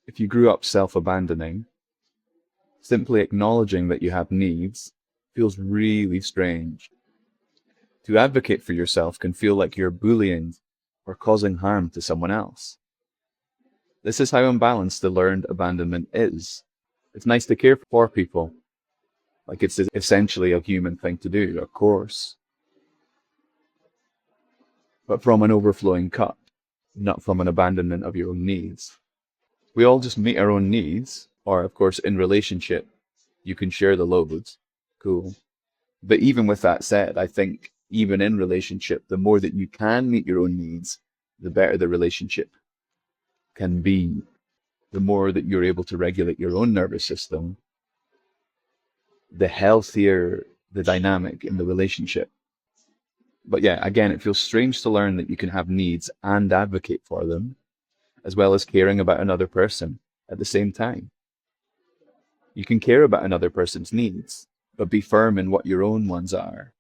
If you grew up self-abandoning, simply acknowledging that you have needs feels really strange. To advocate for yourself can feel like you're bullying or causing harm to someone else. This is how imbalanced the learned abandonment is. It's nice to care for people, like it's essentially a human thing to do, of course, but from an overflowing cup, not from an abandonment of your own needs. We all just meet our own needs, or of course in relationship, you can share the loads. Cool. But even with that said, I think even in relationship, the more that you can meet your own needs, the better the relationship can be. The more that you're able to regulate your own nervous system, the healthier the dynamic in the relationship. But yeah, again, it feels strange to learn that you can have needs and advocate for them, as well as caring about another person at the same time. You can care about another person's needs, but be firm in what your own ones are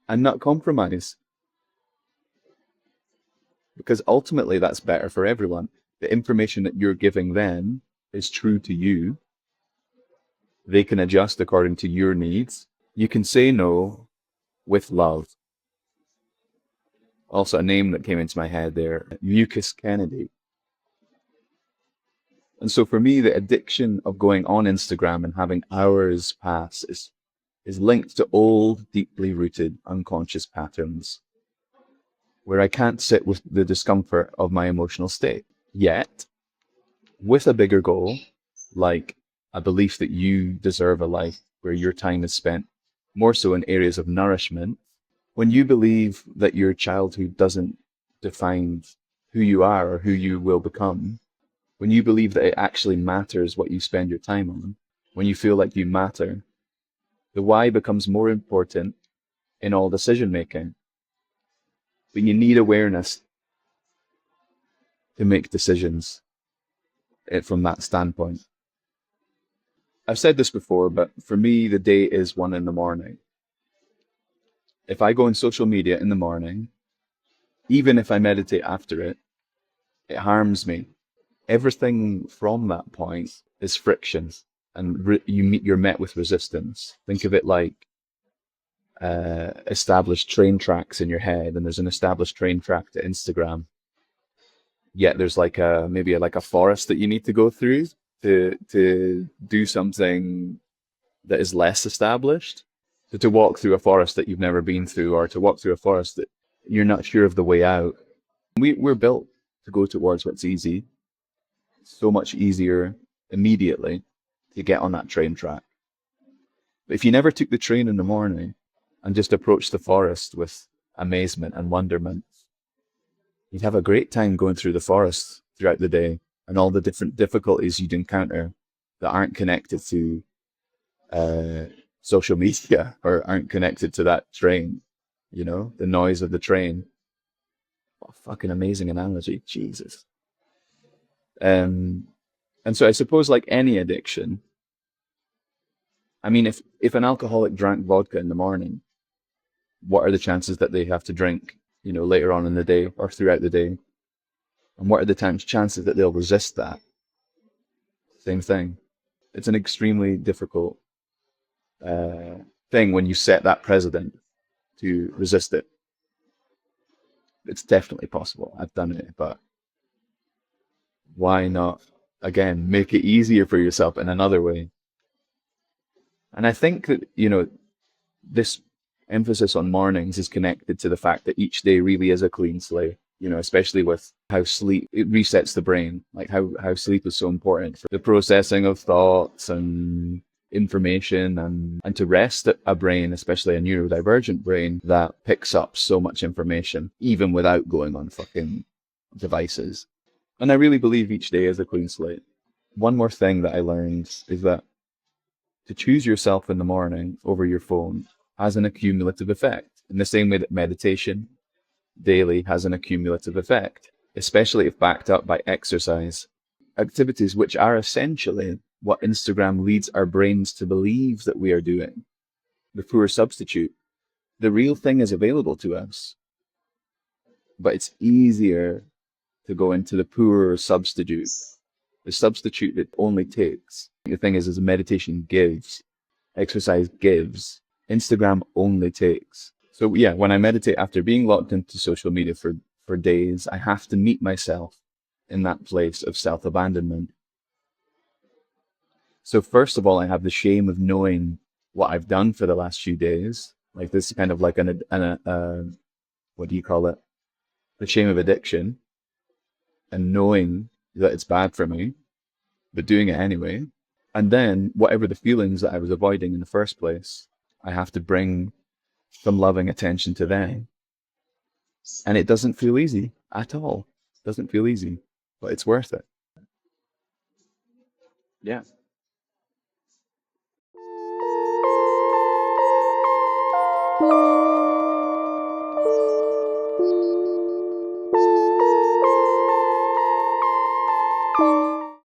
and not compromise, because ultimately that's better for everyone. The information that you're giving them is true to you. They can adjust according to your needs. You can say no with love. Also, a name that came into my head there, Mucus Kennedy. And so for me, the addiction of going on Instagram and having hours pass is linked to old, deeply rooted unconscious patterns where I can't sit with the discomfort of my emotional state. Yet, with a bigger goal, like a belief that you deserve a life where your time is spent more so in areas of nourishment, when you believe that your childhood doesn't define who you are or who you will become, when you believe that it actually matters what you spend your time on, when you feel like you matter, the why becomes more important in all decision making. But you need awareness to make decisions from that standpoint. I've said this before, but for me, the day is 1 in the morning. If I go on social media in the morning, even if I meditate after it, it harms me. Everything from that point is friction, and you're met with resistance. Think of it like established train tracks in your head, and there's an established train track to Instagram. Yet there's like maybe like a forest that you need to go through to do something that is less established. So to walk through a forest that you've never been through, or to walk through a forest that you're not sure of the way out. We're built to go towards what's easy. So much easier immediately to get on that train track. But if you never took the train in the morning and just approached the forest with amazement and wonderment, you'd have a great time going through the forest throughout the day and all the different difficulties you'd encounter that aren't connected to social media or aren't connected to that train, the noise of the train. What a fucking amazing analogy, Jesus. And so I suppose like any addiction, I mean, if an alcoholic drank vodka in the morning, what are the chances that they have to drink, later on in the day or throughout the day? And what are the chances that they'll resist that? Same thing. It's an extremely difficult thing when you set that precedent to resist it. It's definitely possible. I've done it, but why not, again, make it easier for yourself in another way? And I think that, this emphasis on mornings is connected to the fact that each day really is a clean slate, especially with how sleep, it resets the brain, like how sleep is so important for the processing of thoughts and information and to rest a brain, especially a neurodivergent brain that picks up so much information, even without going on fucking devices. And I really believe each day is a clean slate. One more thing that I learned is that to choose yourself in the morning over your phone has an accumulative effect, in the same way that meditation daily has an accumulative effect, especially if backed up by exercise. Activities which are essentially what Instagram leads our brains to believe that we are doing. The poor substitute. The real thing is available to us. but it's easier to go into the poorer substitute, the substitute that only takes. The thing is meditation gives, exercise gives, Instagram only takes. So yeah, when I meditate after being locked into social media for days, I have to meet myself in that place of self-abandonment. So first of all, I have the shame of knowing what I've done for the last few days. Like this kind of like what do you call it? The shame of addiction and knowing that it's bad for me, but doing it anyway. And then whatever the feelings that I was avoiding in the first place, I have to bring some loving attention to them. And it doesn't feel easy at all. It doesn't feel easy, but it's worth it. Yeah.